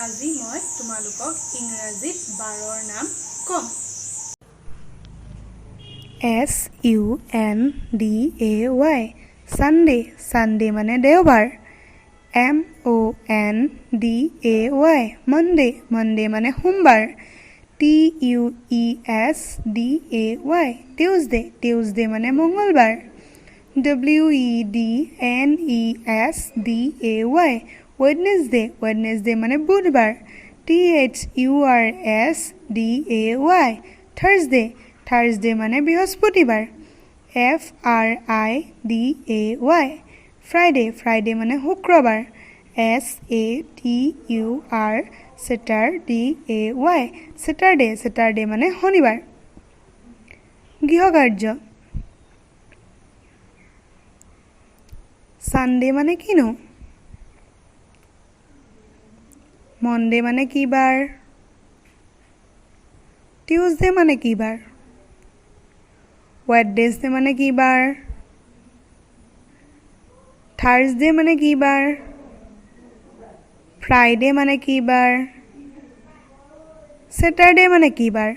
আজি মই তোমালোকক ইংৰাজীত বাৰৰ নাম ক'ম। SUNDAY Sunday Sunday মানে দেওবাৰ। MONDAY Monday Monday মানে সোমবাৰ। TUESDAY Tuesday Tuesday মানে মঙ্গলবাৰ। WEDNESDAY Wednesday Wednesday মানে বুধবাৰ। THURSDAY Thursday Thursday মানে বৃহস্পতিবাৰ। FRIDAY Friday Friday মানে শুক্ৰবাৰ। SATUR Saturday Saturday মানে শনিবাৰ। গৃহকাৰ্য Sunday মানে কিনো? Monday মানে কি বাৰ? Tuesday মানে কি বাৰ? Wednesday মানে কি বাৰ? Thursday মানে কি বাৰ? Friday মানে কি বাৰ? Saturday মানে কি বাৰ?